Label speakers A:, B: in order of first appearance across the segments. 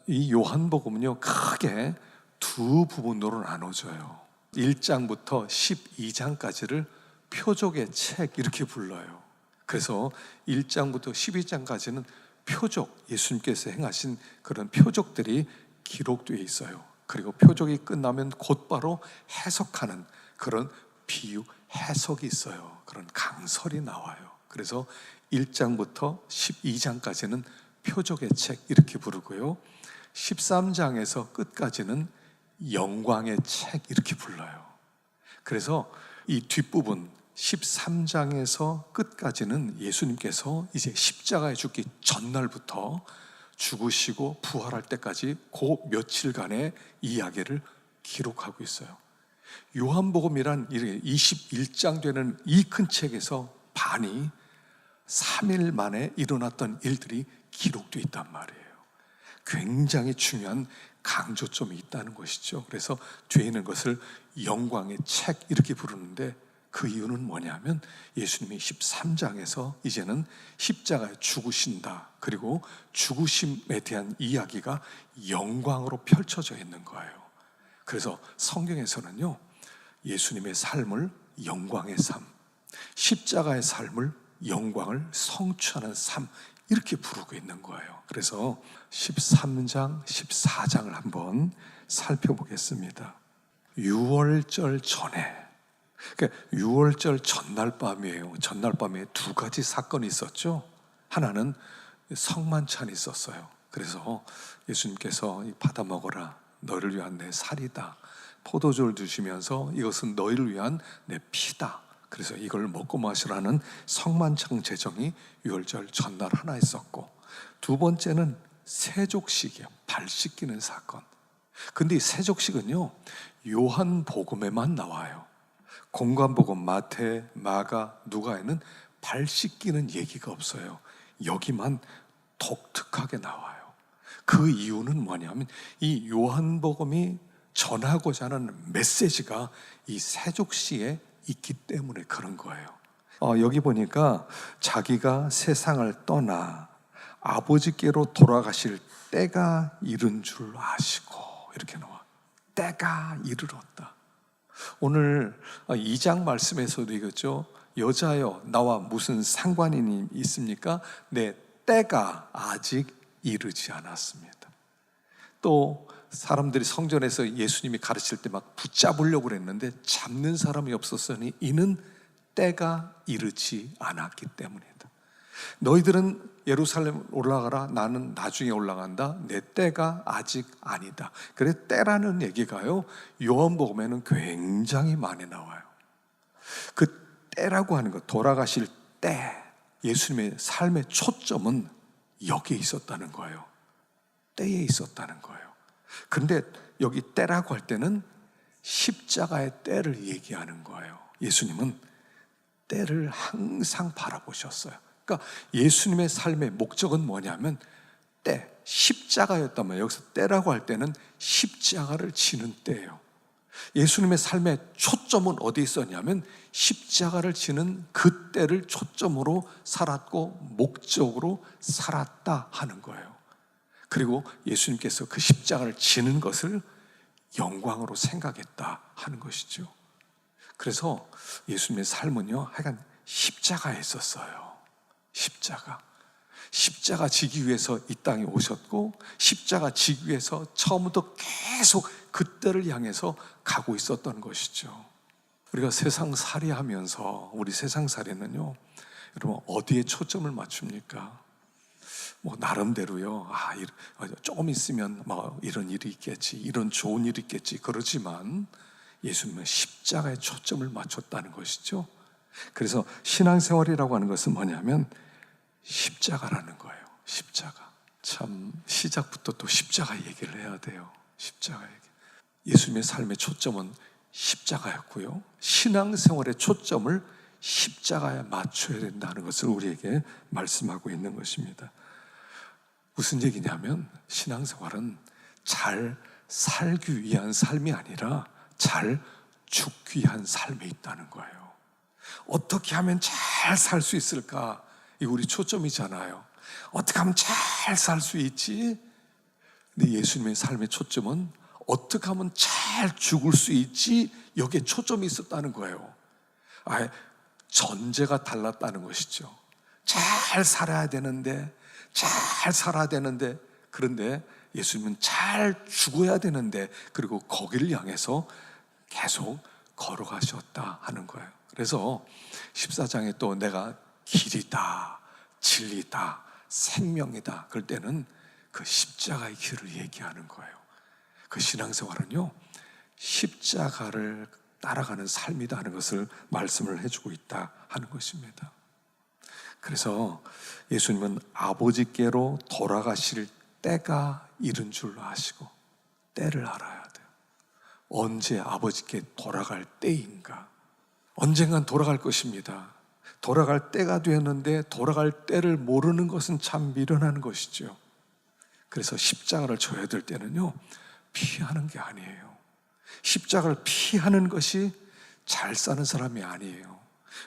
A: 이 요한복음은요, 크게 두 부분으로 나눠져요. 1장부터 12장까지를 표적의 책 이렇게 불러요. 그래서 1장부터 12장까지는 표적, 예수님께서 행하신 그런 표적들이 기록되어 있어요. 그리고 표적이 끝나면 곧바로 해석하는 그런 비유, 해석이 있어요. 그런 강설이 나와요. 그래서 1장부터 12장까지는 표적의 책 이렇게 부르고요, 13장에서 끝까지는 영광의 책 이렇게 불러요. 그래서 이 뒷부분 13장에서 끝까지는 예수님께서 이제 십자가에 죽기 전날부터 죽으시고 부활할 때까지 그 며칠간의 이야기를 기록하고 있어요. 요한복음이란 21장 되는 이 큰 책에서 반이 3일 만에 일어났던 일들이 기록되어 있단 말이에요. 굉장히 중요한 강조점이 있다는 것이죠. 그래서 뒤에 있는 것을 영광의 책 이렇게 부르는데, 그 이유는 뭐냐면 예수님이 13장에서 이제는 십자가에 죽으신다, 그리고 죽으심에 대한 이야기가 영광으로 펼쳐져 있는 거예요. 그래서 성경에서는요, 예수님의 삶을 영광의 삶, 십자가의 삶을 영광을 성취하는 삶 이렇게 부르고 있는 거예요. 그래서 13장, 14장을 한번 살펴보겠습니다. 유월절 전에, 그러니까 유월절 전날 밤이에요. 전날 밤에 두 가지 사건이 있었죠. 하나는 성만찬이 있었어요. 그래서 예수님께서 받아 먹어라, 너를 위한 내 살이다, 포도주를 주시면서 이것은 너희를 위한 내 피다, 그래서 이걸 먹고 마시라는 성만찬 제정이 유월절 전날 하나 있었고, 두 번째는 세족식이에요. 발 씻기는 사건. 근데 이 세족식은요, 요한복음에만 나와요. 공관복음 마태, 마가, 누가에는 발 씻기는 얘기가 없어요. 여기만 독특하게 나와요. 그 이유는 뭐냐면 이 요한복음이 전하고자 하는 메시지가 이 세족시에 있기 때문에 그런 거예요. 여기 보니까 자기가 세상을 떠나 아버지께로 돌아가실 때가 이른 줄 아시고 이렇게 나와. 때가 이르렀다. 오늘 2장 말씀에서도 이거죠. 여자여 나와 무슨 상관이 있습니까? 내 때가 아직 이르지 않았습니다. 또 사람들이 성전에서 예수님이 가르칠 때 막 붙잡으려고 그랬는데 잡는 사람이 없었으니 이는 때가 이르지 않았기 때문이다. 너희들은 예루살렘 올라가라, 나는 나중에 올라간다. 내 때가 아직 아니다. 그래, 때라는 얘기가요, 요한복음에는 굉장히 많이 나와요. 그 때라고 하는 것, 돌아가실 때, 예수님의 삶의 초점은 여기에 있었다는 거예요. 때에 있었다는 거예요. 그런데 여기 때라고 할 때는 십자가의 때를 얘기하는 거예요. 예수님은 때를 항상 바라보셨어요. 그러니까 예수님의 삶의 목적은 뭐냐면 때, 십자가였단 말이에요. 여기서 때라고 할 때는 십자가를 지는 때예요. 예수님의 삶의 초점은 어디에 있었냐면 십자가를 지는 그 때를 초점으로 살았고 목적으로 살았다 하는 거예요. 그리고 예수님께서 그 십자가를 지는 것을 영광으로 생각했다 하는 것이죠. 그래서 예수님의 삶은요, 하여간 십자가에 있었어요. 십자가 지기 위해서 이 땅에 오셨고, 십자가 지기 위해서 처음부터 계속 그때를 향해서 가고 있었던 것이죠. 우리가 세상살이 하면서 우리 세상살이는요, 여러분 어디에 초점을 맞춥니까? 뭐 나름대로요, 조금 있으면 뭐 이런 일이 있겠지, 이런 좋은 일이 있겠지, 그러지만 예수님은 십자가에 초점을 맞췄다는 것이죠. 그래서 신앙생활이라고 하는 것은 뭐냐면 십자가라는 거예요. 십자가. 참 시작부터 또 십자가 얘기를 해야 돼요. 십자가 얘기. 예수님의 삶의 초점은 십자가였고요, 신앙생활의 초점을 십자가에 맞춰야 된다는 것을 우리에게 말씀하고 있는 것입니다. 무슨 얘기냐면 신앙생활은 잘 살기 위한 삶이 아니라 잘 죽기 위한 삶에 있다는 거예요. 어떻게 하면 잘 살 수 있을까? 이게 우리 초점이잖아요. 어떻게 하면 잘 살 수 있지? 근데 예수님의 삶의 초점은 어떻게 하면 잘 죽을 수 있지, 여기에 초점이 있었다는 거예요. 아예 전제가 달랐다는 것이죠. 잘 살아야 되는데, 그런데 예수님은 잘 죽어야 되는데, 그리고 거기를 향해서 계속 걸어가셨다 하는 거예요. 그래서 14장에 또 내가 길이다, 진리다, 생명이다, 그럴 때는 그 십자가의 길을 얘기하는 거예요. 그 신앙생활은요, 십자가를 따라가는 삶이다 하는 것을 말씀을 해주고 있다 하는 것입니다. 그래서 예수님은 아버지께로 돌아가실 때가 이른 줄로 아시고 때를 알아야 돼요. 언제 아버지께 돌아갈 때인가? 언젠간 돌아갈 것입니다. 돌아갈 때가 되었는데 돌아갈 때를 모르는 것은 참 미련한 것이죠. 그래서 십자가를 져야 될 때는요, 피하는 게 아니에요. 십자가를 피하는 것이 잘 사는 사람이 아니에요.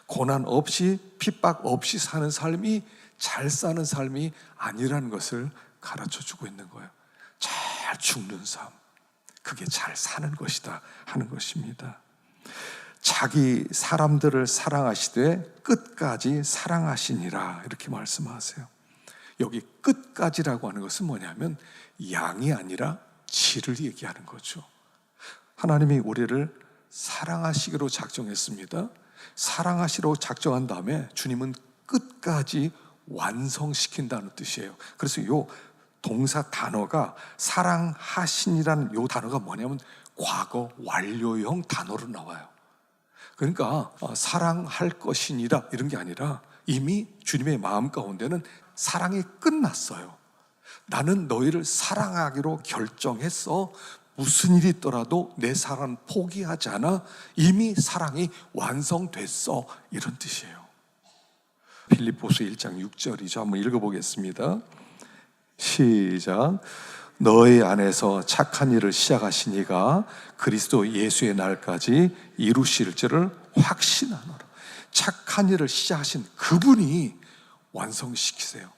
A: 고난 없이, 핍박 없이 사는 삶이 잘 사는 삶이 아니라는 것을 가르쳐 주고 있는 거예요. 잘 죽는 삶, 그게 잘 사는 것이다 하는 것입니다. 자기 사람들을 사랑하시되 끝까지 사랑하시니라, 이렇게 말씀하세요. 여기 끝까지라고 하는 것은 뭐냐면 양이 아니라 질을 얘기하는 거죠. 하나님이 우리를 사랑하시기로 작정했습니다. 사랑하시로 작정한 다음에 주님은 끝까지 완성시킨다는 뜻이에요. 그래서 이 동사 단어가 사랑하신이라는 이 단어가 뭐냐면 과거 완료형 단어로 나와요. 그러니까 사랑할 것이니라 이런 게 아니라 이미 주님의 마음 가운데는 사랑이 끝났어요. 나는 너희를 사랑하기로 결정했어. 무슨 일이 있더라도 내 사랑 포기하지 않아. 이미 사랑이 완성됐어, 이런 뜻이에요. 빌립보서 1장 6절이죠. 한번 읽어보겠습니다. 시작. 너희 안에서 착한 일을 시작하신 이가 그리스도 예수의 날까지 이루실 줄을 확신하노라. 착한 일을 시작하신 그분이 완성시키세요.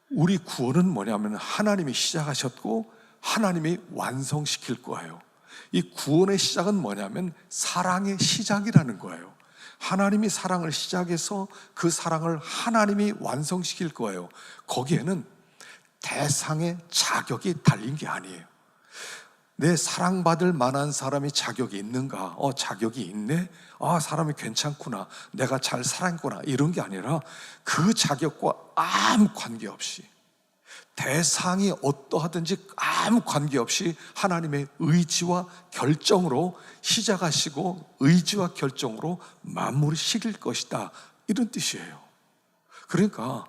A: 우리 구원은 뭐냐면 하나님이 시작하셨고 하나님이 완성시킬 거예요. 이 구원의 시작은 뭐냐면 사랑의 시작이라는 거예요. 하나님이 사랑을 시작해서 그 사랑을 하나님이 완성시킬 거예요. 거기에는 대상의 자격이 달린 게 아니에요. 내 사랑받을 만한 사람이 자격이 있는가? 자격이 있네? 사람이 괜찮구나. 내가 잘 사랑했구나. 이런 게 아니라 그 자격과 아무 관계없이, 대상이 어떠하든지 아무 관계없이 하나님의 의지와 결정으로 시작하시고 의지와 결정으로 마무리 시킬 것이다, 이런 뜻이에요. 그러니까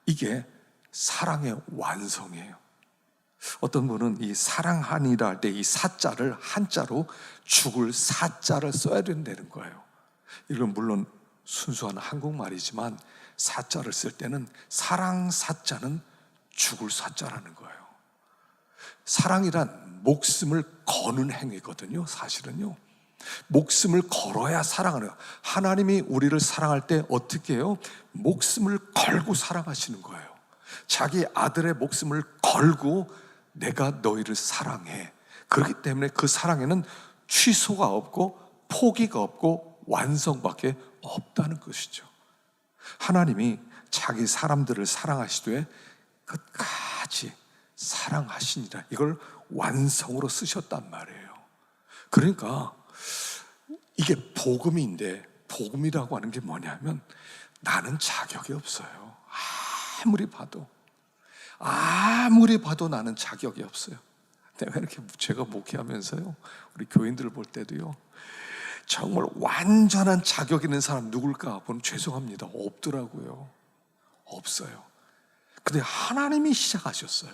A: 이게 사랑의 완성이에요. 어떤 분은 이 사랑하니라 할 때 이 사자를 한자로 죽을 사자를 써야 된다는 거예요. 이건 물론 순수한 한국말이지만 사자를 쓸 때는 사랑 사자는 죽을 사자라는 거예요. 사랑이란 목숨을 거는 행위거든요. 사실은요, 목숨을 걸어야 사랑하는 거예요. 하나님이 우리를 사랑할 때 어떻게 해요? 목숨을 걸고 사랑하시는 거예요. 자기 아들의 목숨을 걸고 내가 너희를 사랑해. 그렇기 때문에 그 사랑에는 취소가 없고 포기가 없고 완성밖에 없다는 것이죠. 하나님이 자기 사람들을 사랑하시되 끝까지 사랑하시니라, 이걸 완성으로 쓰셨단 말이에요. 그러니까 이게 복음인데, 복음이라고 하는 게 뭐냐면 나는 자격이 없어요. 아무리 봐도 나는 자격이 없어요. 내가 이렇게 제가 목회하면서요, 우리 교인들을 볼 때도요, 정말 완전한 자격 있는 사람 누굴까 보면 죄송합니다, 없더라고요. 없어요. 근데 하나님이 시작하셨어요.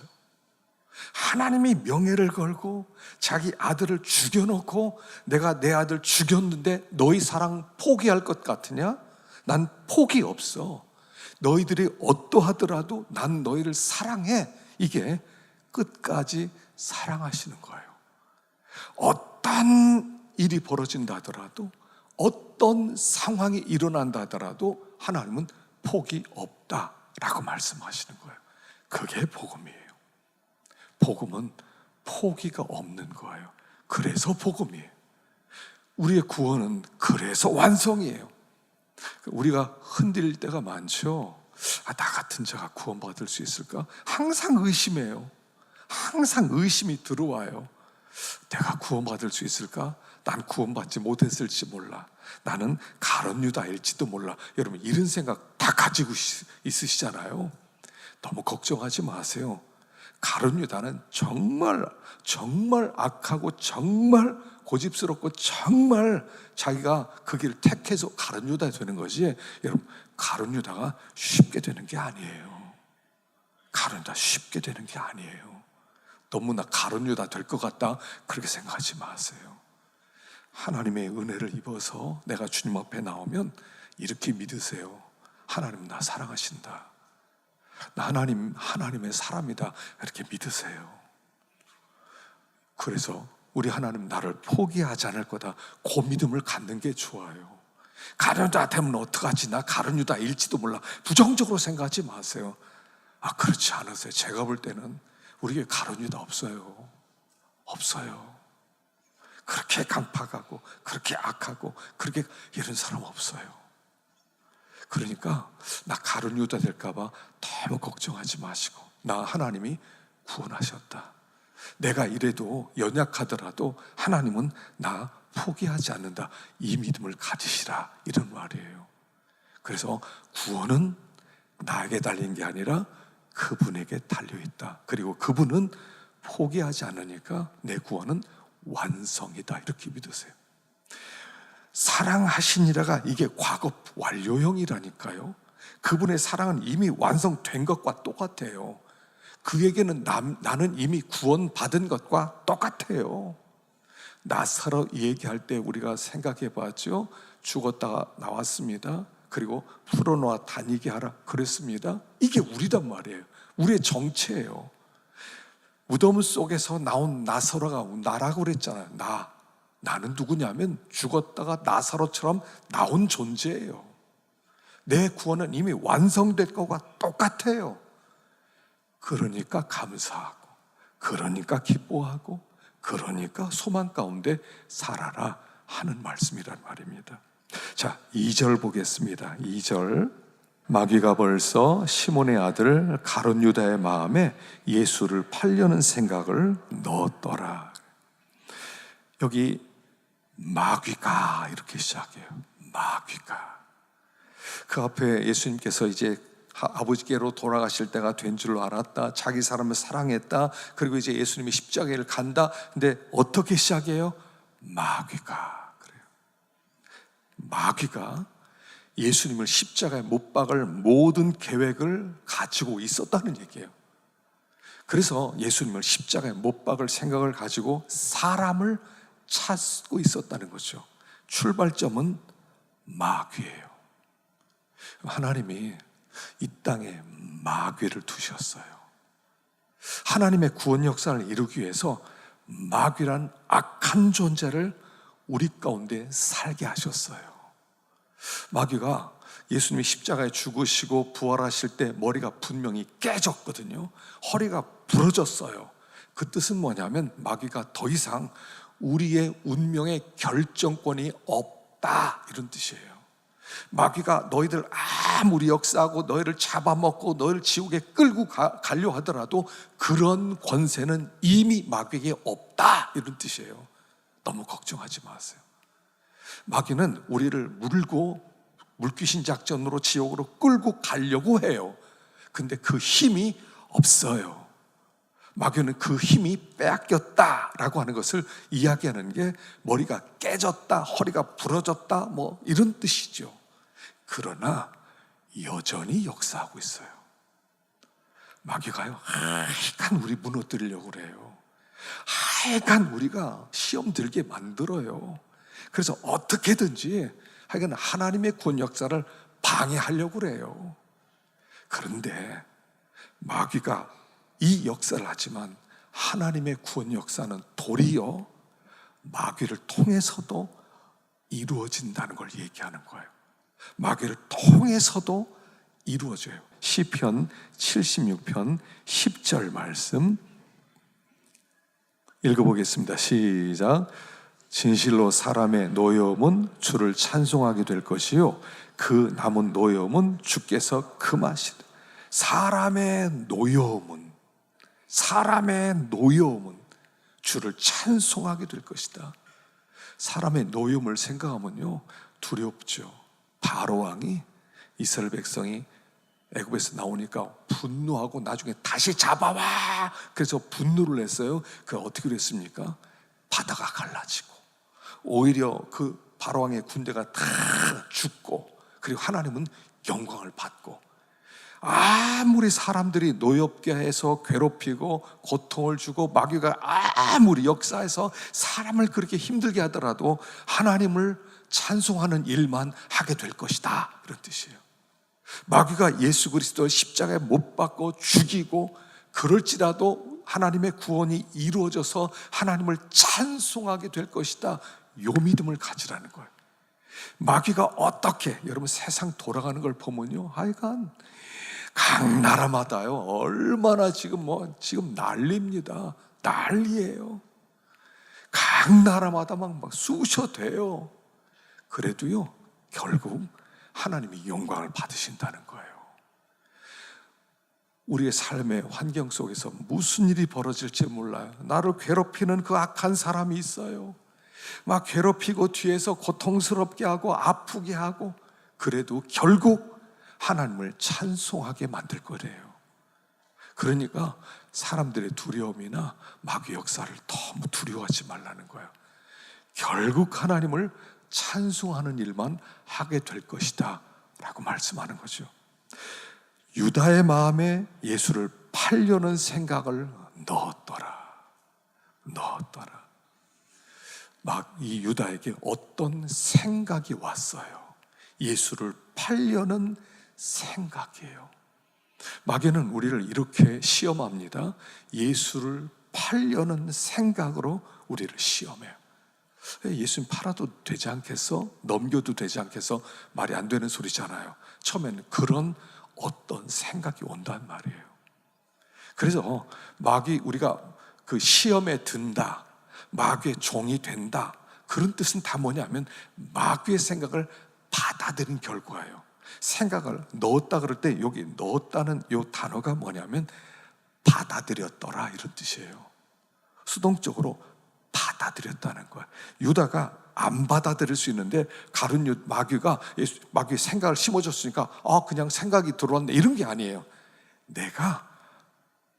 A: 하나님이 명예를 걸고 자기 아들을 죽여놓고 내가 내 아들 죽였는데 너희 사랑 포기할 것 같으냐? 난 포기 없어. 너희들이 어떠하더라도 난 너희를 사랑해. 이게 끝까지 사랑하시는 거예요. 어떤 일이 벌어진다 하더라도, 어떤 상황이 일어난다 하더라도 하나님은 포기 없다라고 말씀하시는 거예요. 그게 복음이에요. 복음은 포기가 없는 거예요. 그래서 복음이에요. 우리의 구원은 그래서 완성이에요. 우리가 흔들릴 때가 많죠. 나 같은 자가 구원받을 수 있을까? 항상 의심해요. 항상 의심이 들어와요. 내가 구원받을 수 있을까? 난 구원받지 못했을지 몰라. 나는 가룟 유다일지도 몰라. 여러분, 이런 생각 다 가지고 있으시잖아요. 너무 걱정하지 마세요. 가룟 유다는 정말 악하고 정말 고집스럽고 정말 자기가 그 길을 택해서 가룟 유다 되는 거지. 여러분, 가룟 유다가 쉽게 되는 게 아니에요. 가룟 유다 쉽게 되는 게 아니에요. 너무나 가룟 유다 될 것 같다, 그렇게 생각하지 마세요. 하나님의 은혜를 입어서 내가 주님 앞에 나오면 이렇게 믿으세요. 하나님 나 사랑하신다. 나 하나님의 사람이다. 이렇게 믿으세요. 그래서 우리 하나님 나를 포기하지 않을 거다, 그 믿음을 갖는 게 좋아요. 가룟 유다 되면 어떡하지? 나 가룟 유다일지도 몰라. 부정적으로 생각하지 마세요. 그렇지 않으세요. 제가 볼 때는 우리 교회 가룟 유다 없어요. 없어요. 그렇게 강팍하고 그렇게 악하고 그렇게 이런 사람 없어요. 그러니까 나 가룟 유다 될까 봐 너무 걱정하지 마시고, 나 하나님이 구원하셨다. 내가 이래도 연약하더라도 하나님은 나 포기하지 않는다. 이 믿음을 가지시라, 이런 말이에요. 그래서 구원은 나에게 달린 게 아니라 그분에게 달려있다. 그리고 그분은 포기하지 않으니까 내 구원은 완성이다, 이렇게 믿으세요. 사랑하시니라가 이게 과거 완료형이라니까요. 그분의 사랑은 이미 완성된 것과 똑같아요. 그에게는 나는 이미 구원받은 것과 똑같아요. 나사로 얘기할 때 우리가 생각해 봤죠. 죽었다가 나왔습니다. 그리고 풀어놓아 다니게 하라 그랬습니다. 이게 우리단 말이에요. 우리의 정체예요. 무덤 속에서 나온 나사로가 나라고 그랬잖아요. 나는 누구냐면 죽었다가 나사로처럼 나온 존재예요. 내 구원은 이미 완성될 것과 똑같아요. 그러니까 감사하고, 그러니까 기뻐하고, 그러니까 소망 가운데 살아라 하는 말씀이란 말입니다. 자, 2절 보겠습니다. 2절. 마귀가 벌써 시몬의 아들 가룟 유다의 마음에 예수를 팔려는 생각을 넣었더라. 여기 마귀가 이렇게 시작해요. 마귀가. 그 앞에 예수님께서 이제 아버지께로 돌아가실 때가 된 줄 알았다. 자기 사람을 사랑했다. 그리고 이제 예수님이 십자가를 간다. 근데 어떻게 시작해요? 마귀가. 그래요. 마귀가 예수님을 십자가에 못 박을 모든 계획을 가지고 있었다는 얘기예요. 그래서 예수님을 십자가에 못 박을 생각을 가지고 사람을 찾고 있었다는 거죠. 출발점은 마귀예요. 하나님이 이 땅에 마귀를 두셨어요. 하나님의 구원 역사를 이루기 위해서 마귀란 악한 존재를 우리 가운데 살게 하셨어요. 마귀가 예수님이 십자가에 죽으시고 부활하실 때 머리가 분명히 깨졌거든요. 허리가 부러졌어요. 그 뜻은 뭐냐면 마귀가 더 이상 우리의 운명의 결정권이 없다, 이런 뜻이에요. 마귀가 너희들 아무리 역사하고 너희를 잡아먹고 너희를 지옥에 끌고 가려 하더라도 그런 권세는 이미 마귀에게 없다, 이런 뜻이에요. 너무 걱정하지 마세요. 마귀는 우리를 물귀신 작전으로 지옥으로 끌고 가려고 해요. 근데 그 힘이 없어요. 마귀는 그 힘이 빼앗겼다라고 하는 것을 이야기하는 게 머리가 깨졌다, 허리가 부러졌다, 뭐 이런 뜻이죠. 그러나 여전히 역사하고 있어요. 마귀가요, 하여간 우리 무너뜨리려고 그래요. 하여간 우리가 시험 들게 만들어요. 그래서 어떻게든지 하여간 하나님의 구원 역사를 방해하려고 그래요. 그런데 마귀가 이 역사를 하지만 하나님의 구원 역사는 도리어 마귀를 통해서도 이루어진다는 걸 얘기하는 거예요. 마귀를 통해서도 이루어져요. 시편 76편 10절 말씀. 읽어보겠습니다. 시작. 진실로 사람의 노여움은 주를 찬송하게 될 것이요 그 남은 노여움은 주께서 금하시되. 사람의 노여움은 주를 찬송하게 될 것이다. 사람의 노여움을 생각하면요 두렵죠. 바로 왕이 이스라엘 백성이 애굽에서 나오니까 분노하고 나중에 다시 잡아와 그래서 분노를 했어요. 그 어떻게 됐습니까? 바다가 갈라지고 오히려 그 바로왕의 군대가 다 죽고 그리고 하나님은 영광을 받고. 아무리 사람들이 노엽게 해서 괴롭히고 고통을 주고 마귀가 아무리 역사에서 사람을 그렇게 힘들게 하더라도 하나님을 찬송하는 일만 하게 될 것이다, 이런 뜻이에요. 마귀가 예수 그리스도를 십자가에 못 박고 죽이고 그럴지라도 하나님의 구원이 이루어져서 하나님을 찬송하게 될 것이다, 요 믿음을 가지라는 거예요. 마귀가 어떻게, 여러분 세상 돌아가는 걸 보면요 하여간 각 나라마다요 얼마나 지금 난리입니다. 난리예요. 각 나라마다 막 쑤셔대요. 그래도요 결국 하나님이 영광을 받으신다는 거예요. 우리의 삶의 환경 속에서 무슨 일이 벌어질지 몰라요. 나를 괴롭히는 그 악한 사람이 있어요. 막 괴롭히고 뒤에서 고통스럽게 하고 아프게 하고, 그래도 결국 하나님을 찬송하게 만들 거래요. 그러니까 사람들의 두려움이나 마귀 역사를 너무 두려워하지 말라는 거예요. 결국 하나님을 찬송하는 일만 하게 될 것이다 라고 말씀하는 거죠. 유다의 마음에 예수를 팔려는 생각을 넣었더라. 막 이 유다에게 어떤 생각이 왔어요. 예수를 팔려는 생각이에요. 마귀는 우리를 이렇게 시험합니다. 예수를 팔려는 생각으로 우리를 시험해요. 예수님 팔아도 되지 않겠어? 넘겨도 되지 않겠어? 말이 안 되는 소리잖아요. 처음에는 그런 어떤 생각이 온단 말이에요. 그래서 우리가 그 시험에 든다, 마귀의 종이 된다, 그런 뜻은 다 뭐냐면 마귀의 생각을 받아들인 결과예요. 생각을 넣었다 그럴 때 여기 넣었다는 이 단어가 뭐냐면 받아들였더라, 이런 뜻이에요. 수동적으로 받아들였다는 거예요. 유다가 안 받아들일 수 있는데 마귀가 생각을 심어줬으니까 그냥 생각이 들어왔네, 이런 게 아니에요. 내가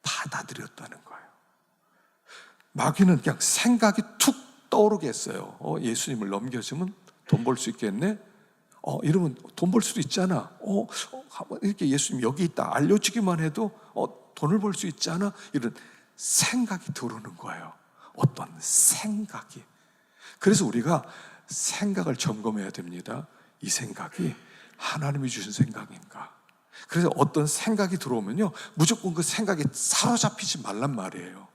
A: 받아들였다는 거예요. 마귀는 그냥 생각이 툭 떠오르게 했어요. 예수님을 넘겨주면 돈 벌 수 있겠네? 이러면 돈 벌 수도 있잖아. 이렇게 예수님 여기 있다 알려주기만 해도 돈을 벌 수 있잖아. 이런 생각이 들어오는 거예요. 어떤 생각이. 그래서 우리가 생각을 점검해야 됩니다. 이 생각이 하나님이 주신 생각인가? 그래서 어떤 생각이 들어오면요 무조건 그 생각에 사로잡히지 말란 말이에요.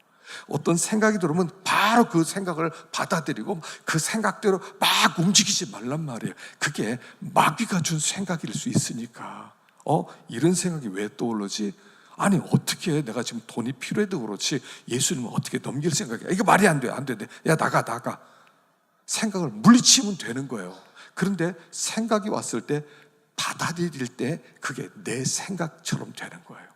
A: 어떤 생각이 들어오면 바로 그 생각을 받아들이고 그 생각대로 막 움직이지 말란 말이에요. 그게 마귀가 준 생각일 수 있으니까. 이런 생각이 왜 떠오르지? 아니 어떻게 내가 지금 돈이 필요해도 그렇지 예수님은 어떻게 넘길 생각이야? 이게 말이 안 돼. 야 나가. 생각을 물리치면 되는 거예요. 그런데 생각이 왔을 때 받아들일 때 그게 내 생각처럼 되는 거예요.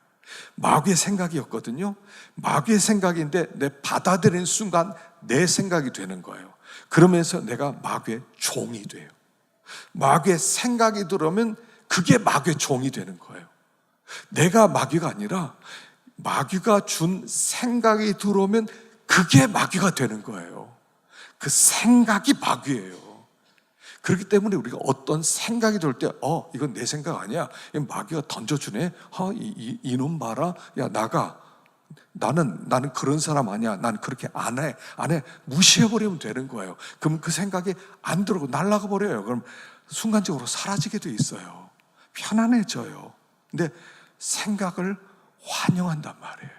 A: 마귀의 생각이었거든요. 마귀의 생각인데 내 받아들이는 순간 내 생각이 되는 거예요. 그러면서 내가 마귀의 종이 돼요. 마귀의 생각이 들어오면 그게 마귀의 종이 되는 거예요. 내가 마귀가 아니라 마귀가 준 생각이 들어오면 그게 마귀가 되는 거예요. 그 생각이 마귀예요. 그렇기 때문에 우리가 어떤 생각이 들 때 이건 내 생각 아니야, 마귀가 던져주네. 이놈 봐라, 야 나가, 나는 그런 사람 아니야, 난 그렇게 안 해. 무시해버리면 되는 거예요. 그럼 그 생각이 안 들어오고 날아가 버려요. 그럼 순간적으로 사라지게 돼 있어요. 편안해져요. 근데 생각을 환영한단 말이에요.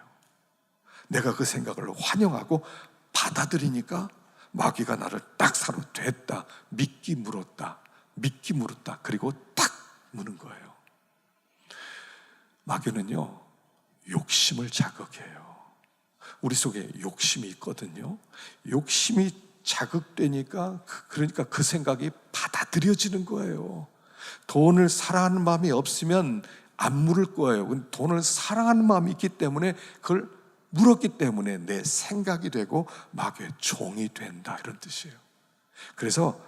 A: 내가 그 생각을 환영하고 받아들이니까 마귀가 나를 딱 사로됐다, 미끼 물었다, 그리고 딱 무는 거예요. 마귀는요 욕심을 자극해요. 우리 속에 욕심이 있거든요. 욕심이 자극되니까 그러니까 그 생각이 받아들여지는 거예요. 돈을 사랑하는 마음이 없으면 안 물을 거예요. 돈을 사랑하는 마음이 있기 때문에 그걸 물었기 때문에 내 생각이 되고 마귀의 종이 된다, 이런 뜻이에요. 그래서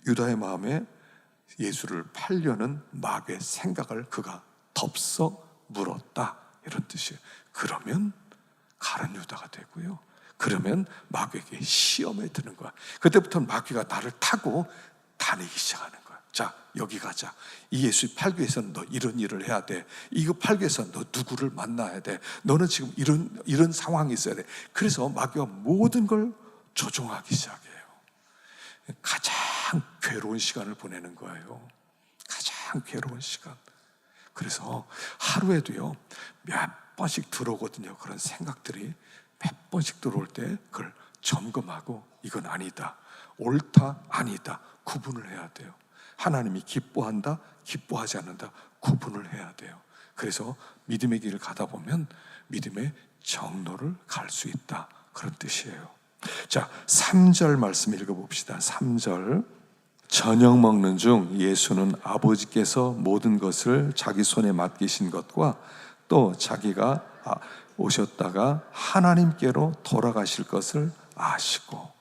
A: 유다의 마음에 예수를 팔려는 마귀의 생각을 그가 덥석 물었다, 이런 뜻이에요. 그러면 가룟 유다가 되고요. 그러면 마귀에게 시험에 드는 거야. 그때부터는 마귀가 나를 타고 다니기 시작하는 거야. 자, 여기 가자. 이 예수 팔기 위해서는 너 이런 일을 해야 돼. 이거 팔기 위해서는 너 누구를 만나야 돼. 너는 지금 이런 상황이 있어야 돼. 그래서 마귀가 모든 걸 조종하기 시작해요. 가장 괴로운 시간을 보내는 거예요. 가장 괴로운 시간. 그래서 하루에도요, 몇 번씩 들어오거든요. 그런 생각들이 몇 번씩 들어올 때 그걸 점검하고 이건 아니다, 옳다, 아니다 구분을 해야 돼요. 하나님이 기뻐한다, 기뻐하지 않는다 구분을 해야 돼요. 그래서 믿음의 길을 가다 보면 믿음의 정로를 갈 수 있다, 그런 뜻이에요. 자, 3절 말씀 읽어봅시다. 3절. 저녁 먹는 중 예수는 아버지께서 모든 것을 자기 손에 맡기신 것과 또 자기가 오셨다가 하나님께로 돌아가실 것을 아시고.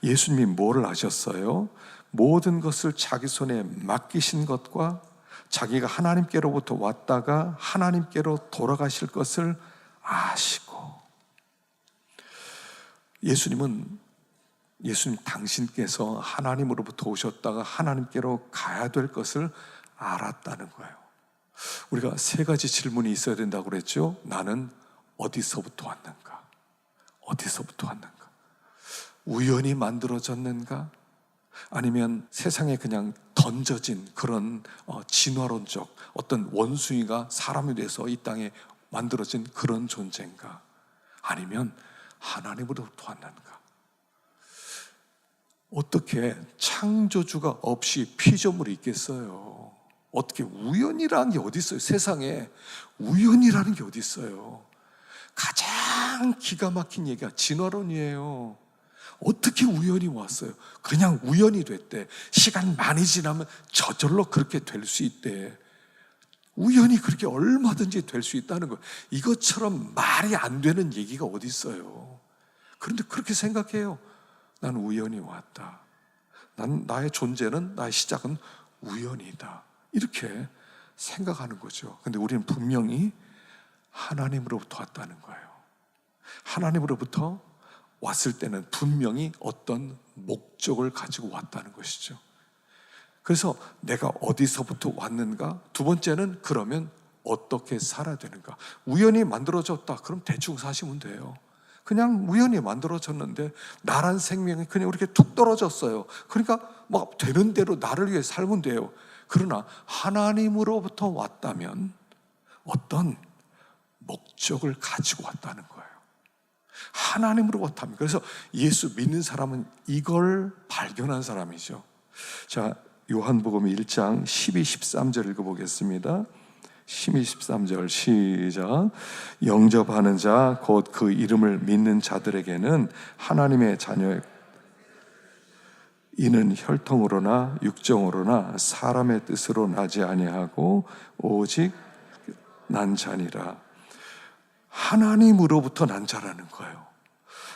A: 예수님이 뭐를 아셨어요? 모든 것을 자기 손에 맡기신 것과 자기가 하나님께로부터 왔다가 하나님께로 돌아가실 것을 아시고. 예수님 당신께서 하나님으로부터 오셨다가 하나님께로 가야 될 것을 알았다는 거예요. 우리가 세 가지 질문이 있어야 된다고 그랬죠. 나는 어디서부터 왔는가? 어디서부터 왔는가? 우연히 만들어졌는가? 아니면 세상에 그냥 던져진 그런 진화론적 어떤 원숭이가 사람이 돼서 이 땅에 만들어진 그런 존재인가? 아니면 하나님으로부터 왔는가? 어떻게 창조주가 없이 피조물이 있겠어요? 어떻게 우연이라는 게 어디 있어요? 세상에 우연이라는 게 어디 있어요? 가장 기가 막힌 얘기가 진화론이에요. 어떻게 우연히 왔어요? 그냥 우연이 됐대. 시간 많이 지나면 저절로 그렇게 될 수 있대. 우연히 그렇게 얼마든지 될 수 있다는 거예요. 이것처럼 말이 안 되는 얘기가 어디 있어요? 그런데 그렇게 생각해요. 난 우연히 왔다. 나의 존재는, 나의 시작은 우연이다. 이렇게 생각하는 거죠. 근데 우리는 분명히 하나님으로부터 왔다는 거예요. 하나님으로부터 왔을 때는 분명히 어떤 목적을 가지고 왔다는 것이죠. 그래서 내가 어디서부터 왔는가? 두 번째는 그러면 어떻게 살아야 되는가? 우연히 만들어졌다. 그럼 대충 사시면 돼요. 그냥 우연히 만들어졌는데 나란 생명이 그냥 이렇게 툭 떨어졌어요. 그러니까 막 되는 대로 나를 위해 살면 돼요. 그러나 하나님으로부터 왔다면 어떤 목적을 가지고 왔다는 거예요. 하나님으로부터 왔다면. 그래서 예수 믿는 사람은 이걸 발견한 사람이죠. 자, 요한복음 1장 12, 13절 읽어보겠습니다. 12, 13절 시작. 영접하는 자 곧 그 이름을 믿는 자들에게는 하나님의 자녀의 이는 혈통으로나 육정으로나 사람의 뜻으로 나지 아니하고 오직 난 자니라. 하나님으로부터 난 자라는 거예요.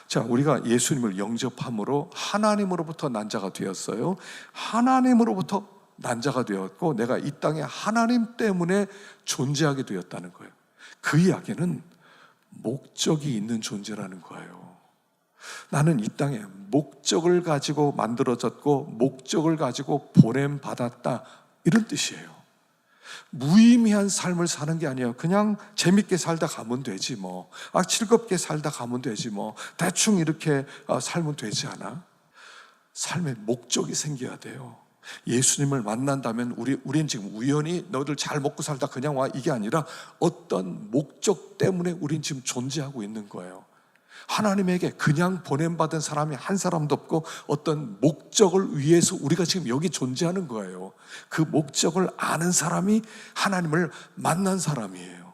A: 자, 우리가 예수님을 영접함으로 하나님으로부터 난 자가 되었어요. 하나님으로부터 난 자가 되었고 내가 이 땅에 하나님 때문에 존재하게 되었다는 거예요. 그 이야기는 목적이 있는 존재라는 거예요. 나는 이 땅에 목적을 가지고 만들어졌고 목적을 가지고 보냄받았다, 이런 뜻이에요. 무의미한 삶을 사는 게 아니에요. 그냥 재밌게 살다 가면 되지 뭐. 즐겁게 살다 가면 되지 뭐. 대충 이렇게 살면 되지 않아? 삶에 목적이 생겨야 돼요. 예수님을 만난다면 우리는 지금 우연히 너희들 잘 먹고 살다 그냥 와, 이게 아니라 어떤 목적 때문에 우린 지금 존재하고 있는 거예요. 하나님에게 그냥 보냄받은 사람이 한 사람도 없고 어떤 목적을 위해서 우리가 지금 여기 존재하는 거예요. 그 목적을 아는 사람이 하나님을 만난 사람이에요.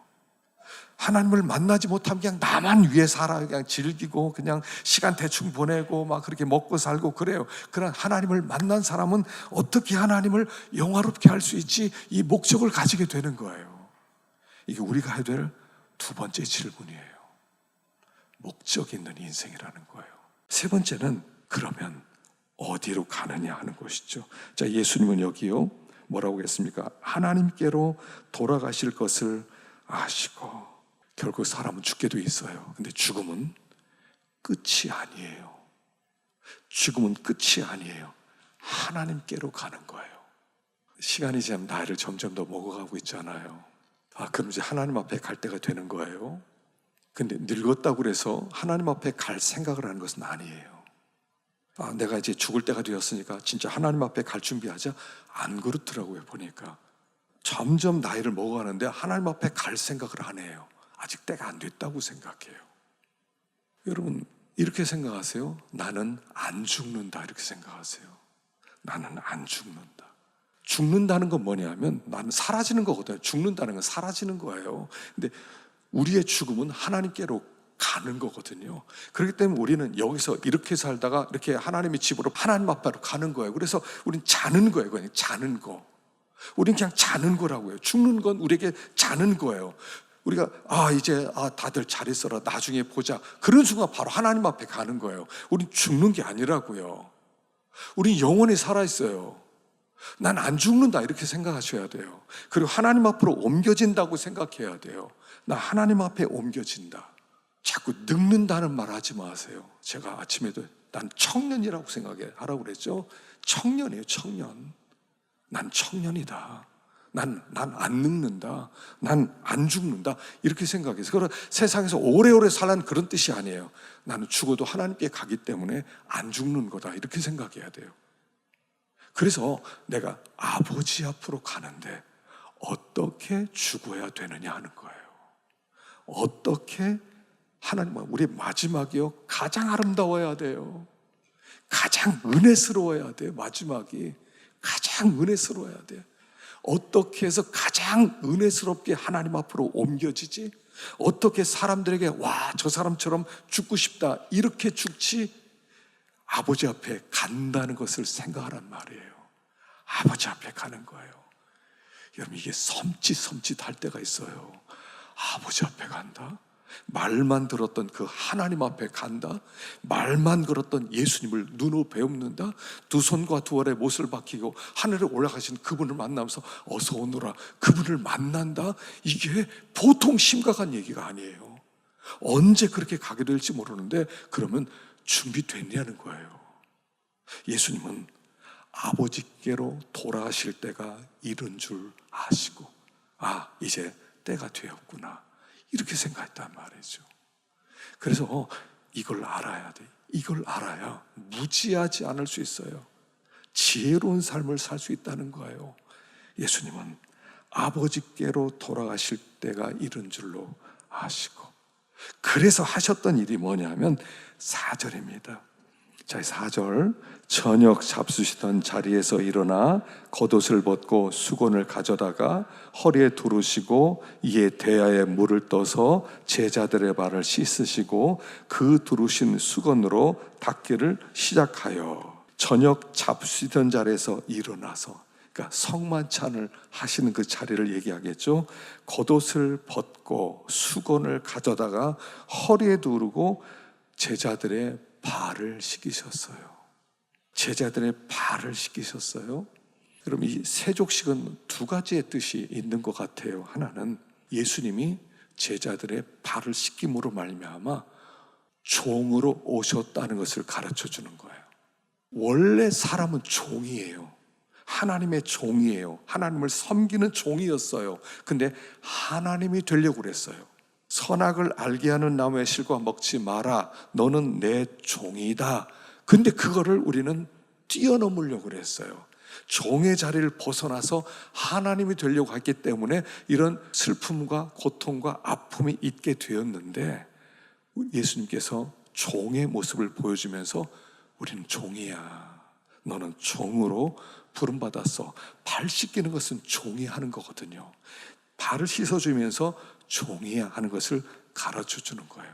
A: 하나님을 만나지 못하면 그냥 나만 위해 살아요. 그냥 즐기고 그냥 시간 대충 보내고 막 그렇게 먹고 살고 그래요. 그러나 하나님을 만난 사람은 어떻게 하나님을 영화롭게 할 수 있지? 이 목적을 가지게 되는 거예요. 이게 우리가 해야 될 두 번째 질문이에요. 목적 있는 인생이라는 거예요. 세 번째는 그러면 어디로 가느냐 하는 것이죠. 자, 예수님은 여기요 뭐라고 했습니까? 하나님께로 돌아가실 것을 아시고. 결국 사람은 죽게 돼 있어요. 근데 죽음은 끝이 아니에요. 죽음은 끝이 아니에요. 하나님께로 가는 거예요. 시간이 지금 나이를 점점 더 먹어가고 있잖아요. 그럼 이제 하나님 앞에 갈 때가 되는 거예요. 근데 늙었다고 그래서 하나님 앞에 갈 생각을 하는 것은 아니에요. 내가 이제 죽을 때가 되었으니까 진짜 하나님 앞에 갈 준비하자. 안 그렇더라고요. 보니까 점점 나이를 먹어가는데 하나님 앞에 갈 생각을 안 해요. 아직 때가 안 됐다고 생각해요. 여러분 이렇게 생각하세요. 나는 안 죽는다 이렇게 생각하세요. 나는 안 죽는다. 죽는다는 건 뭐냐면 나는 사라지는 거거든요. 죽는다는 건 사라지는 거예요. 근데 우리의 죽음은 하나님께로 가는 거거든요. 그렇기 때문에 우리는 여기서 이렇게 살다가 이렇게 하나님의 집으로 하나님 앞으로 가는 거예요. 그래서 우린 자는 거예요. 그냥 자는 거. 우린 그냥 자는 거라고요. 죽는 건 우리에게 자는 거예요. 우리가 이제 다들 잘 있어라 나중에 보자 그런 순간 바로 하나님 앞에 가는 거예요. 우린 죽는 게 아니라고요. 우린 영원히 살아있어요. 난 안 죽는다 이렇게 생각하셔야 돼요. 그리고 하나님 앞으로 옮겨진다고 생각해야 돼요. 나 하나님 앞에 옮겨진다. 자꾸 늙는다는 말 하지 마세요. 제가 아침에도 난 청년이라고 생각하라고 그랬죠. 청년이에요. 청년. 난 청년이다. 난 안 늙는다. 난 안 죽는다. 이렇게 생각해서. 그럼 세상에서 오래오래 살라는 그런 뜻이 아니에요. 나는 죽어도 하나님께 가기 때문에 안 죽는 거다. 이렇게 생각해야 돼요. 그래서 내가 아버지 앞으로 가는데 어떻게 죽어야 되느냐 하는 거예요. 어떻게 하나님, 우리 마지막이요 가장 아름다워야 돼요. 가장 은혜스러워야 돼요. 마지막이 가장 은혜스러워야 돼요. 어떻게 해서 가장 은혜스럽게 하나님 앞으로 옮겨지지? 어떻게 사람들에게 저 사람처럼 죽고 싶다 이렇게 죽지? 아버지 앞에 간다는 것을 생각하란 말이에요. 아버지 앞에 가는 거예요. 여러분 이게 섬찟할 때가 있어요. 아버지 앞에 간다? 말만 들었던 그 하나님 앞에 간다? 말만 들었던 예수님을 눈으로 배웁는다? 두 손과 두 발에 못을 박히고 하늘에 올라가신 그분을 만나면서 어서 오너라 그분을 만난다? 이게 보통 심각한 얘기가 아니에요. 언제 그렇게 가게 될지 모르는데 그러면 준비됐냐는 거예요. 예수님은 아버지께로 돌아가실 때가 이른 줄 아시고 이제 때가 되었구나 이렇게 생각했단 말이죠. 그래서 이걸 알아야 돼. 이걸 알아야 무지하지 않을 수 있어요. 지혜로운 삶을 살 수 있다는 거예요. 예수님은 아버지께로 돌아가실 때가 이른 줄로 아시고 그래서 하셨던 일이 뭐냐면 4절입니다. 자, 4절 저녁 잡수시던 자리에서 일어나 겉옷을 벗고 수건을 가져다가 허리에 두르시고 이에 대야에 물을 떠서 제자들의 발을 씻으시고 그 두르신 수건으로 닦기를 시작하여 저녁 잡수시던 자리에서 일어나서 그러니까 성만찬을 하시는 그 자리를 얘기하겠죠. 겉옷을 벗고 수건을 가져다가 허리에 두르고 제자들의 발을 씻기셨어요. 제자들의 발을 씻기셨어요. 그럼 이 세족식은 두 가지의 뜻이 있는 것 같아요. 하나는 예수님이 제자들의 발을 씻김으로 말미암아 종으로 오셨다는 것을 가르쳐 주는 거예요. 원래 사람은 종이에요. 하나님의 종이에요. 하나님을 섬기는 종이었어요. 근데 하나님이 되려고 그랬어요. 선악을 알게 하는 나무의 실과 먹지 마라. 너는 내 종이다. 근데 그거를 우리는 뛰어넘으려고 그랬어요. 종의 자리를 벗어나서 하나님이 되려고 했기 때문에 이런 슬픔과 고통과 아픔이 있게 되었는데 예수님께서 종의 모습을 보여주면서 우리는 종이야. 너는 종으로 부름받았어. 발 씻기는 것은 종이 하는 거거든요. 발을 씻어주면서 종이야 하는 것을 가르쳐 주는 거예요.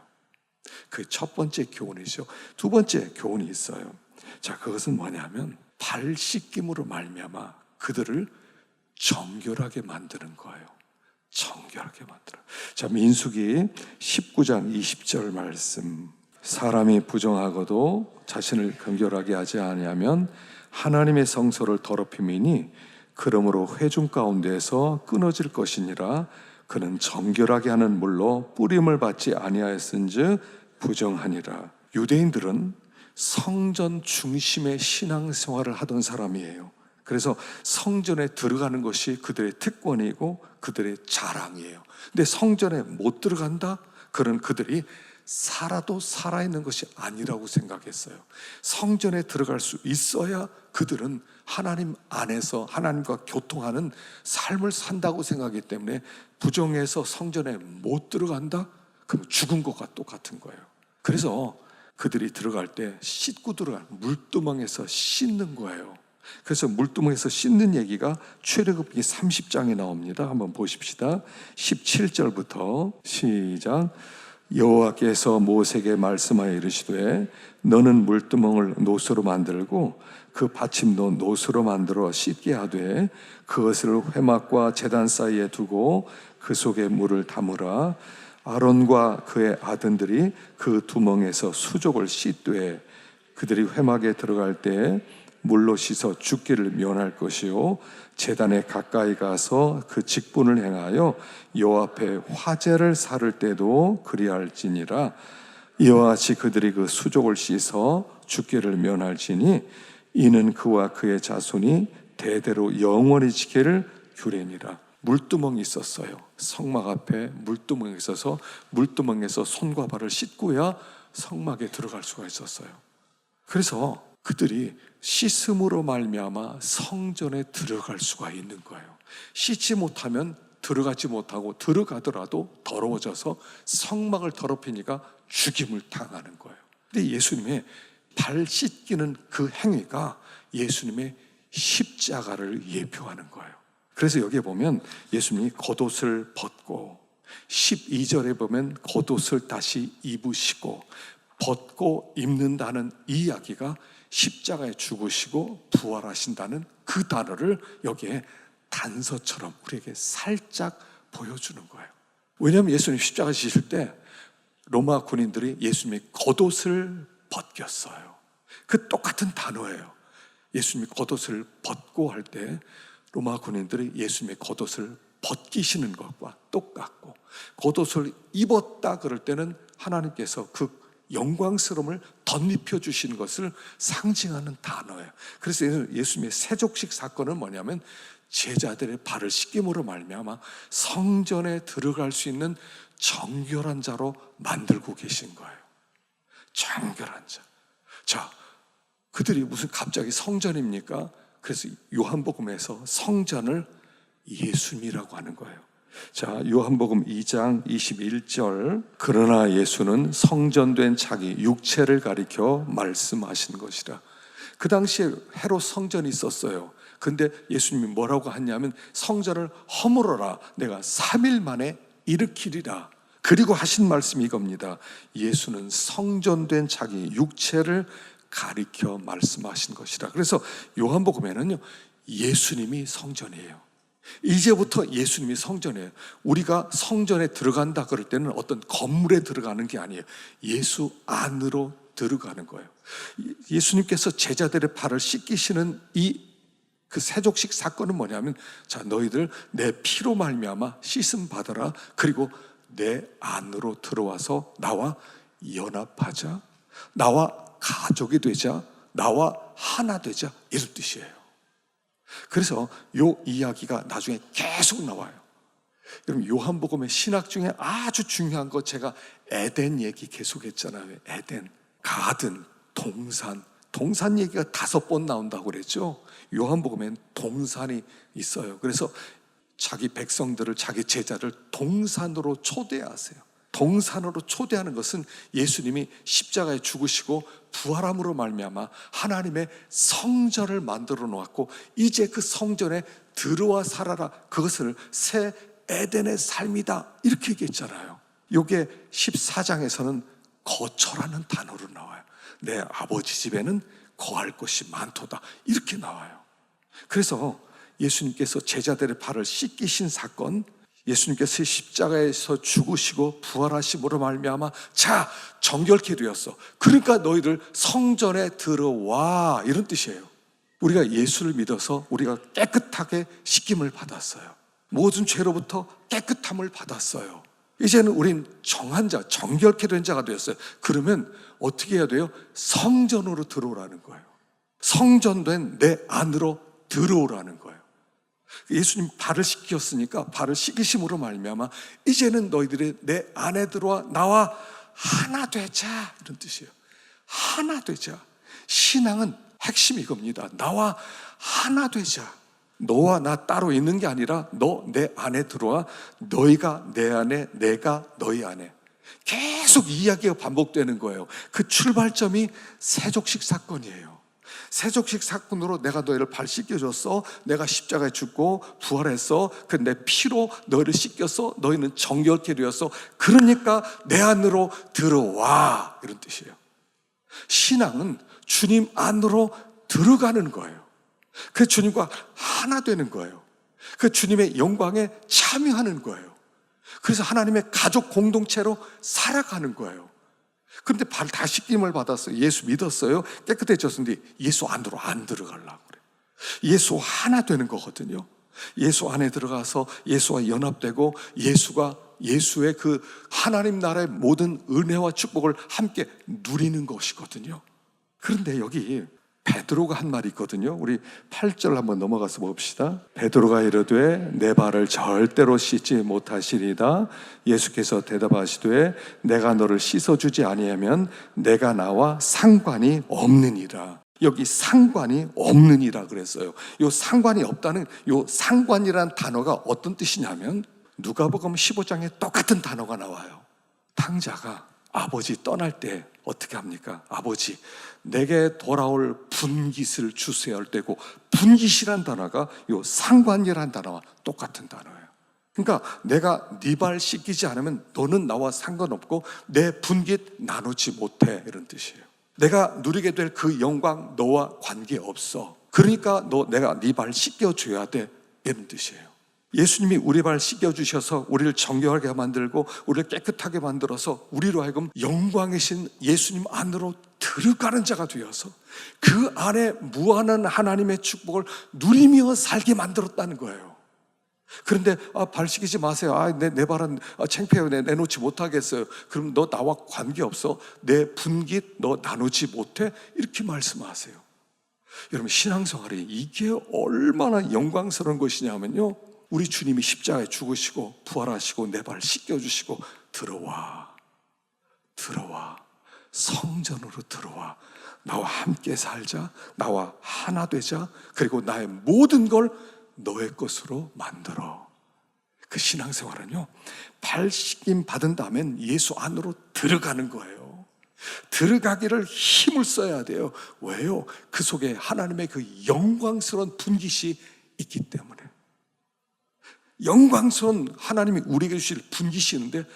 A: 그 첫 번째 교훈이죠. 두 번째 교훈이 있어요. 자, 그것은 뭐냐면 발 씻김으로 말미암아 그들을 정결하게 만드는 거예요. 정결하게 만들어. 자, 민수기 19장 20절 말씀. 사람이 부정하고도 자신을 정결하게 하지 아니하면 하나님의 성소를 더럽힘이니 그러므로 회중 가운데에서 끊어질 것이니라. 그는 정결하게 하는 물로 뿌림을 받지 아니하였은즉 부정하니라. 유대인들은 성전 중심의 신앙생활을 하던 사람이에요. 그래서 성전에 들어가는 것이 그들의 특권이고 그들의 자랑이에요. 근데 성전에 못 들어간다? 그런 그들이 살아도 살아있는 것이 아니라고 생각했어요. 성전에 들어갈 수 있어야 그들은 하나님 안에서 하나님과 교통하는 삶을 산다고 생각하기 때문에 부정해서 성전에 못 들어간다? 그럼 죽은 것과 똑같은 거예요. 그래서 그들이 들어갈 때 씻고 들어가는 물두멍에서 씻는 거예요. 그래서 물두멍에서 씻는 얘기가 출애굽기 30장에 나옵니다. 한번 보십시다. 17절부터 시작. 여호와께서 모세에게 말씀하여 이르시되 너는 물두멍을 노수로 만들고 그 받침도 노수로 만들어 씻게 하되 그것을 회막과 제단 사이에 두고 그 속에 물을 담으라. 아론과 그의 아들들이 그 두멍에서 수족을 씻되 그들이 회막에 들어갈 때 물로 씻어 죽기를 면할 것이요 제단에 가까이 가서 그 직분을 행하여 여호와 앞에 화제를 살을 때도 그리할지니라. 이와 같이 그들이 그 수족을 씻어 죽기를 면할지니 이는 그와 그의 자손이 대대로 영원히 지키를 규례니라. 물두멍이 있었어요. 성막 앞에 물두멍이 있어서 물두멍에서 손과 발을 씻고야 성막에 들어갈 수가 있었어요. 그래서 그들이 씻음으로 말미암아 성전에 들어갈 수가 있는 거예요. 씻지 못하면 들어가지 못하고 들어가더라도 더러워져서 성막을 더럽히니까 죽임을 당하는 거예요. 근데 예수님의 발 씻기는 그 행위가 예수님의 십자가를 예표하는 거예요. 그래서 여기에 보면 예수님이 겉옷을 벗고 12절에 보면 겉옷을 다시 입으시고 벗고 입는다는 이 이야기가 십자가에 죽으시고 부활하신다는 그 단어를 여기에 단서처럼 우리에게 살짝 보여주는 거예요. 왜냐하면 예수님 십자가 지실 때 로마 군인들이 예수님의 겉옷을 벗겼어요. 그 똑같은 단어예요. 예수님이 겉옷을 벗고 할 때 로마 군인들이 예수님의 겉옷을 벗기시는 것과 똑같고 겉옷을 입었다 그럴 때는 하나님께서 그 영광스러움을 덧입혀 주시는 것을 상징하는 단어예요. 그래서 예수님의 세족식 사건은 뭐냐면 제자들의 발을 씻김으로 말미암아 성전에 들어갈 수 있는 정결한 자로 만들고 계신 거예요. 정결한 자. 자, 그들이 무슨 갑자기 성전입니까? 그래서 요한복음에서 성전을 예수님이라고 하는 거예요. 자, 요한복음 2장 21절. 그러나 예수는 성전된 자기 육체를 가리켜 말씀하신 것이라. 그 당시에 헤롯 성전이 있었어요. 근데 예수님이 뭐라고 하냐면 성전을 허물어라. 내가 3일 만에 일으키리라. 그리고 하신 말씀이 이겁니다. 예수는 성전된 자기 육체를 가리켜 말씀하신 것이라. 그래서 요한복음에는요, 예수님이 성전이에요. 이제부터 예수님이 성전이에요. 우리가 성전에 들어간다 그럴 때는 어떤 건물에 들어가는 게 아니에요. 예수 안으로 들어가는 거예요. 예수님께서 제자들의 발을 씻기시는 그 세족식 사건은 뭐냐면, 자, 너희들 내 피로 말미암아 씻음 받아라. 그리고 내 안으로 들어와서 나와 연합하자. 나와 가족이 되자. 나와 하나 되자. 이런 뜻이에요. 그래서 이 이야기가 나중에 계속 나와요. 여러분, 요한복음의 신학 중에 아주 중요한 거, 제가 에덴 얘기 계속 했잖아요. 에덴, 가든, 동산 얘기가 5번 나온다고 그랬죠. 요한복음엔 동산이 있어요. 그래서 자기 백성들을, 자기 제자를 동산으로 초대하세요. 동산으로 초대하는 것은 예수님이 십자가에 죽으시고 부활함으로 말미암아 하나님의 성전을 만들어 놓았고 이제 그 성전에 들어와 살아라. 그것을 새 에덴의 삶이다 이렇게 얘기했잖아요. 이게 14장에서는 거처라는 단어로 나와요. 내 아버지 집에는 거할 곳이 많도다 이렇게 나와요. 그래서 예수님께서 제자들의 발을 씻기신 사건, 예수님께서 십자가에서 죽으시고 부활하심으로 말미암아 자 정결케 되었어. 그러니까 너희들 성전에 들어와 이런 뜻이에요. 우리가 예수를 믿어서 우리가 깨끗하게 씻김을 받았어요. 모든 죄로부터 깨끗함을 받았어요. 이제는 우린 정한 자, 정결케 된 자가 되었어요. 그러면 어떻게 해야 돼요? 성전으로 들어오라는 거예요. 성전된 내 안으로 들어오라는 거예요. 예수님 발을 씻겼으니까 발을 씻기심으로 말미암아 이제는 너희들이 내 안에 들어와 나와 하나 되자 이런 뜻이에요. 하나 되자. 신앙은 핵심이 이겁니다. 나와 하나 되자. 너와 나 따로 있는 게 아니라 너 내 안에 들어와 너희가 내 안에 내가 너희 안에 계속 이야기가 반복되는 거예요. 그 출발점이 세족식 사건이에요. 세족식 사건으로 내가 너희를 발 씻겨줬어. 내가 십자가에 죽고 부활했어. 그 내 피로 너희를 씻겨서 너희는 정결케 되었어. 그러니까 내 안으로 들어와 이런 뜻이에요. 신앙은 주님 안으로 들어가는 거예요. 그 주님과 하나 되는 거예요. 그 주님의 영광에 참여하는 거예요. 그래서 하나님의 가족 공동체로 살아가는 거예요. 그런데 발 다 씻김을 받았어요. 예수 믿었어요. 깨끗해졌는데 예수 안으로 안 들어가려고 그래요. 예수 하나 되는 거거든요. 예수 안에 들어가서 예수와 연합되고 예수의 그 하나님 나라의 모든 은혜와 축복을 함께 누리는 것이거든요. 그런데 여기 베드로가 한 말이 있거든요. 우리 8절 한번 넘어가서 봅시다. 베드로가 이르되 내 발을 절대로 씻지 못하시리다. 예수께서 대답하시되 내가 너를 씻어주지 아니하면 내가 나와 상관이 없느니라. 여기 상관이 없느니라 그랬어요. 요 상관이 없다는 요 상관이라는 단어가 어떤 뜻이냐면 누가복음 15장에 똑같은 단어가 나와요. 탕자가 아버지 떠날 때 어떻게 합니까? 아버지 내게 돌아올 분깃을 주세요 할 때고, 분깃이란 단어가 요 상관이란 단어와 똑같은 단어예요. 그러니까 내가 네 발 씻기지 않으면 너는 나와 상관없고 내 분깃 나누지 못해 이런 뜻이에요. 내가 누리게 될 그 영광 너와 관계없어. 그러니까 내가 네 발 씻겨줘야 돼 이런 뜻이에요. 예수님이 우리 발 씻겨주셔서 우리를 정결하게 만들고 우리를 깨끗하게 만들어서 우리로 하여금 영광이신 예수님 안으로 들어가는 자가 되어서 그 안에 무한한 하나님의 축복을 누리며 살게 만들었다는 거예요. 그런데 발 씻기지 마세요. 내 발은 창피해요. 내놓지 못하겠어요. 그럼 너 나와 관계없어. 내 분깃 너 나누지 못해. 이렇게 말씀하세요. 여러분 신앙생활이 이게 얼마나 영광스러운 것이냐면요, 우리 주님이 십자가에 죽으시고 부활하시고 내 발 씻겨주시고 들어와 성전으로 들어와 나와 함께 살자, 나와 하나 되자, 그리고 나의 모든 걸 너의 것으로 만들어. 그 신앙생활은요, 발 씻김 받은 다음엔 예수 안으로 들어가는 거예요. 들어가기를 힘을 써야 돼요. 왜요? 그 속에 하나님의 그 영광스러운 분깃이 있기 때문에. 영광스러운 하나님이 우리에게 주실 분깃이 있는데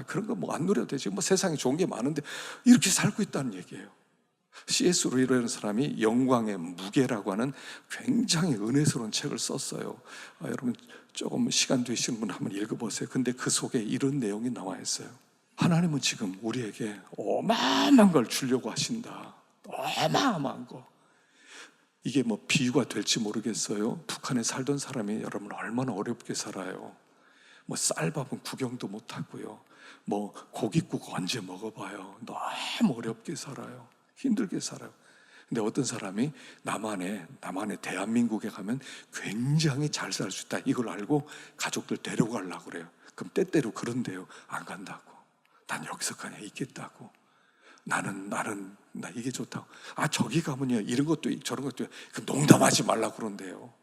A: 그런 거 안 누려도 되지. 세상에 좋은 게 많은데 이렇게 살고 있다는 얘기예요. C.S. 루이라는 사람이 영광의 무게라고 하는 굉장히 은혜스러운 책을 썼어요. 여러분 조금 시간 되시는 분 한번 읽어보세요. 근데 그 속에 이런 내용이 나와 있어요. 하나님은 지금 우리에게 어마어마한 걸 주려고 하신다. 어마어마한 거. 이게 비유가 될지 모르겠어요. 북한에 살던 사람이 여러분 얼마나 어렵게 살아요. 쌀밥은 구경도 못 하고요. 고깃국 언제 먹어봐요. 너무 어렵게 살아요. 힘들게 살아요. 근데 어떤 사람이 남한에 대한민국에 가면 굉장히 잘 살 수 있다. 이걸 알고 가족들 데려가려고 그래요. 그럼 때때로 그런데요. 안 간다고. 난 여기서 그냥 있겠다고. 나 이게 좋다고. 저기 가면요 이런 것도 저런 것도. 그 농담하지 말라고 그런대요.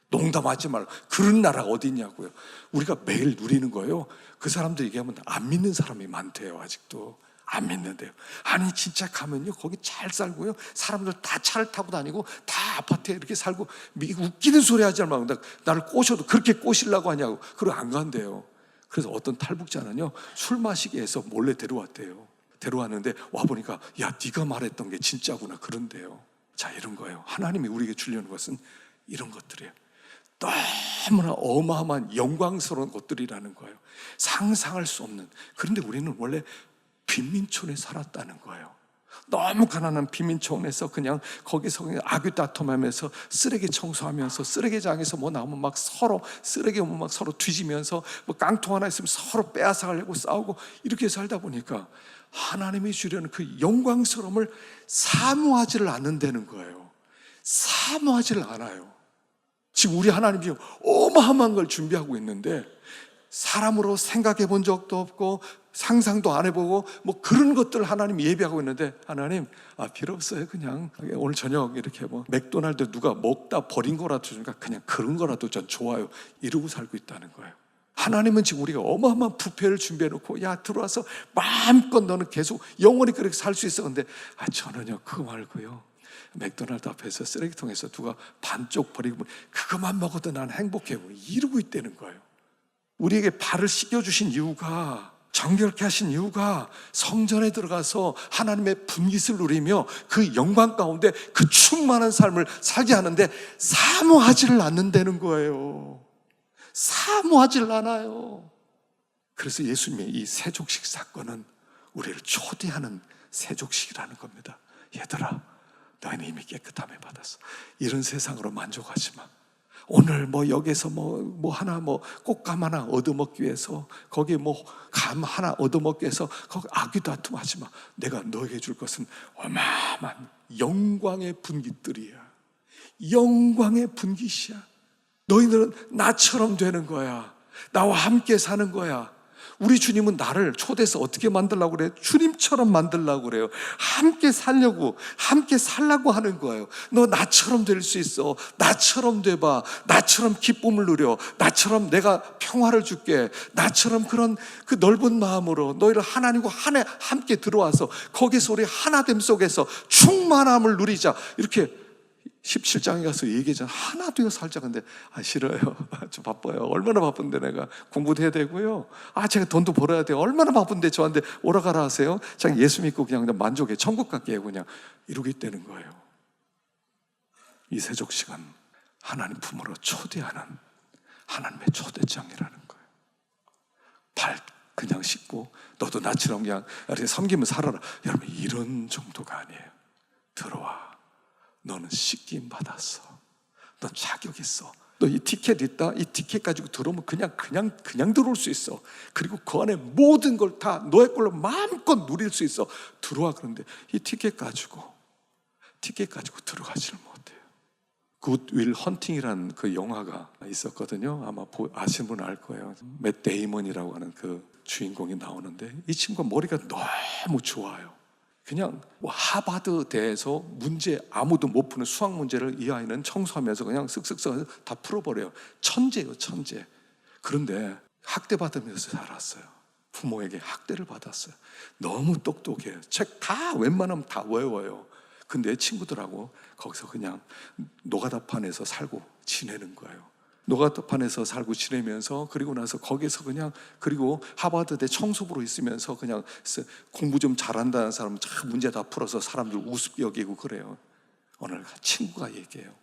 A: 농담하지 말라. 그런 나라가 어디 있냐고요. 우리가 매일 누리는 거예요. 그 사람들 얘기하면 안 믿는 사람이 많대요. 아직도 안 믿는데요. 아니 진짜 가면요 거기 잘 살고요, 사람들 다 차를 타고 다니고 다 아파트에 이렇게 살고 웃기는 소리 하지 말고 나를 꼬셔도 그렇게 꼬시려고 하냐고. 그러고 안 간대요. 그래서 어떤 탈북자는요, 술 마시게 해서 몰래 데려왔대요. 데려왔는데 와보니까 야, 네가 말했던 게 진짜구나 그런데요. 자, 이런 거예요. 하나님이 우리에게 주려는 것은 이런 것들이에요. 너무나 어마어마한 영광스러운 것들이라는 거예요. 상상할 수 없는. 그런데 우리는 원래 빈민촌에 살았다는 거예요. 너무 가난한 빈민촌에서 그냥 거기서 그냥 아귀다툼하면서 쓰레기 청소하면서 쓰레기장에서 뭐 나오면 막 서로 쓰레기 오면 막 서로 뒤지면서 뭐 깡통 하나 있으면 서로 빼앗아가려고 싸우고 이렇게 살다 보니까 하나님이 주려는 그 영광스러움을 사모하지를 않는다는 거예요. 사모하지를 않아요. 지금 우리 하나님이 어마어마한 걸 준비하고 있는데 사람으로 생각해 본 적도 없고 상상도 안 해보고 뭐 그런 것들을 하나님 예비하고 있는데 하나님 필요 없어요. 그냥 오늘 저녁 이렇게 뭐 맥도날드 누가 먹다 버린 거라도 주니까 그냥 그런 거라도 전 좋아요. 이러고 살고 있다는 거예요. 하나님은 지금 우리가 어마어마한 부패를 준비해놓고 야 들어와서 마음껏 너는 계속 영원히 그렇게 살 수 있어. 근데 저는요 그거 말고요 맥도날드 앞에서 쓰레기통에서 누가 반쪽 버리고 그것만 먹어도 난 행복해. 이러고 있다는 거예요. 우리에게 발을 씻겨주신 이유가, 정결케 하신 이유가 성전에 들어가서 하나님의 분깃을 누리며 그 영광 가운데 그 충만한 삶을 살게 하는데 사모하지를 않는다는 거예요. 사모하지를 않아요. 그래서 예수님의 이 세족식 사건은 우리를 초대하는 세족식이라는 겁니다. 얘들아, 너희는 이미 깨끗함을 받았어. 이런 세상으로 만족하지 마. 오늘 뭐 여기서 뭐 하나 꽃감 하나 얻어먹기 위해서 거기에 뭐 감 하나 얻어먹기 위해서 거기 아귀다툼 하지 마. 내가 너에게 줄 것은 어마어마한 영광의 분깃들이야. 영광의 분깃이야. 너희들은 나처럼 되는 거야. 나와 함께 사는 거야. 우리 주님은 나를 초대해서 어떻게 만들려고 그래요? 주님처럼 만들려고 그래요. 함께 살려고 하는 거예요. 너 나처럼 될 수 있어. 나처럼 돼봐. 나처럼 기쁨을 누려. 나처럼 내가 평화를 줄게. 나처럼 그런 그 넓은 마음으로 너희를 하나님과 함께 들어와서 거기서 우리 하나됨 속에서 충만함을 누리자. 이렇게 17장에 가서 얘기하잖아. 하나 되어 살자. 근데 싫어요. 좀 바빠요. 얼마나 바쁜데 내가 공부도 해야 되고요. 제가 돈도 벌어야 돼요. 얼마나 바쁜데 저한테 오라가라 하세요. 그냥 예수 믿고 그냥 만족해. 천국 갈게요. 그냥 이러고 있다는 거예요. 이 세족 시간 하나님 품으로 초대하는 하나님의 초대장이라는 거예요. 발 그냥 씻고 너도 나처럼 그냥 섬기면 살아라. 여러분 이런 정도가 아니에요. 들어와. 너는 씻김 받았어. 너 자격 있어. 너 이 티켓 있다. 이 티켓 가지고 들어오면 그냥 들어올 수 있어. 그리고 그 안에 모든 걸 다 너의 걸로 마음껏 누릴 수 있어. 들어와. 그런데 이 티켓 가지고 들어가지를 못해요. 굿윌 헌팅이라는 그 영화가 있었거든요. 아마 아시는 분 알 거예요. 맷 데이먼이라고 하는 그 주인공이 나오는데 이 친구가 머리가 너무 좋아요. 그냥 하버드대에서 문제 아무도 못 푸는 수학 문제를 이 아이는 청소하면서 그냥 쓱쓱쓱 다 풀어버려요. 천재예요, 천재. 그런데 학대받으면서 살았어요. 부모에게 학대를 받았어요. 너무 똑똑해요. 책 다 웬만하면 다 외워요. 근데 친구들하고 거기서 그냥 노가다판에서 살고 지내는 거예요. 노가다판에서 살고 지내면서 그리고 나서 거기서 그냥 그리고 하버드대 청소부로 있으면서 그냥 공부 좀 잘한다는 사람 참 문제 다 풀어서 사람들 우습게 여기고 그래요. 오늘 친구가 얘기해요.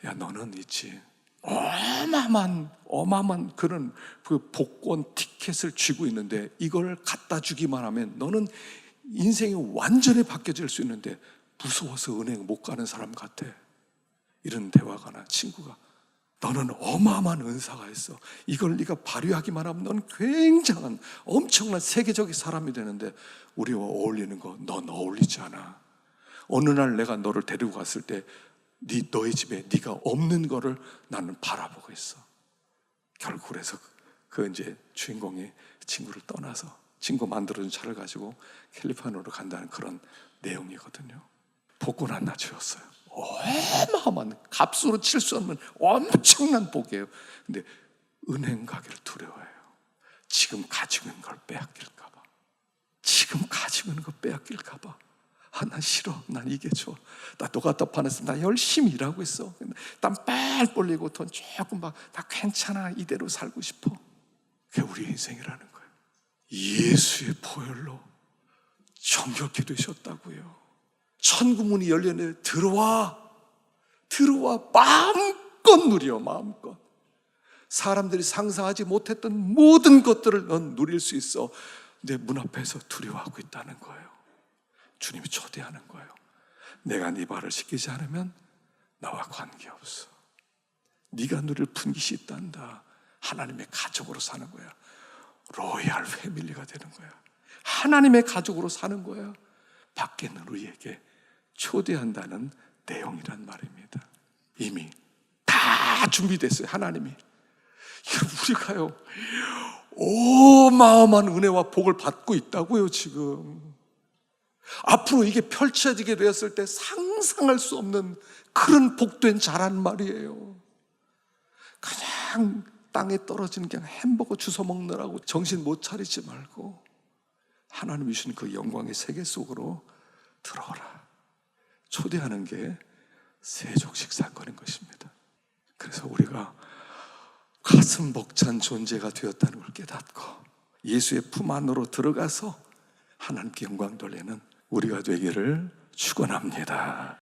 A: 야 너는 있지 어마어마한 그런 그 복권 티켓을 쥐고 있는데 이걸 갖다 주기만 하면 너는 인생이 완전히 바뀌어질 수 있는데 무서워서 은행 못 가는 사람 같아. 이런 대화가 나. 친구가 너는 어마어마한 은사가 있어. 이걸 네가 발휘하기만 하면 넌 굉장한 엄청난 세계적인 사람이 되는데 우리와 어울리는 거 넌 어울리지 않아. 어느 날 내가 너를 데리고 갔을 때 너의 집에 네가 없는 거를 나는 바라보고 있어. 결국 그래서 그 이제 주인공이 친구를 떠나서 친구 만들어준 차를 가지고 캘리포니아로 간다는 그런 내용이거든요. 복권 하나 주었어요. 어마어마한 값으로 칠 수 없는 엄청난 복이에요. 근데 은행 가기를 두려워해요. 지금 가지고 있는 걸 빼앗길까 봐. 난 싫어. 난 이게 좋아. 나 노가다판에서 나 열심히 일하고 있어. 땀 빨 뻘리고 돈 조금 막 나 괜찮아. 이대로 살고 싶어. 그게 우리 인생이라는 거예요. 예수의 보혈로 정결케 되셨다고요. 천국문이 열렸는데 들어와 마음껏 누려. 마음껏. 사람들이 상상하지 못했던 모든 것들을 넌 누릴 수 있어. 내 문 앞에서 두려워하고 있다는 거예요. 주님이 초대하는 거예요. 내가 네 발을 씻기지 않으면 나와 관계없어. 네가 누릴 분깃이 있단다. 하나님의 가족으로 사는 거야. 로얄 패밀리가 되는 거야. 하나님의 가족으로 사는 거야. 밖에 있는 우리에게 초대한다는 내용이란 말입니다. 이미 다 준비됐어요. 하나님이. 우리가요 어마어마한 은혜와 복을 받고 있다고요. 지금 앞으로 이게 펼쳐지게 되었을 때 상상할 수 없는 그런 복된 자란 말이에요. 그냥 땅에 떨어지는 그냥 햄버거 주워 먹느라고 정신 못 차리지 말고 하나님이 주신 그 영광의 세계 속으로 들어오라. 초대하는 게 세족식 사건인 것입니다. 그래서 우리가 가슴 벅찬 존재가 되었다는 걸 깨닫고 예수의 품 안으로 들어가서 하나님께 영광 돌리는 우리가 되기를 축원합니다.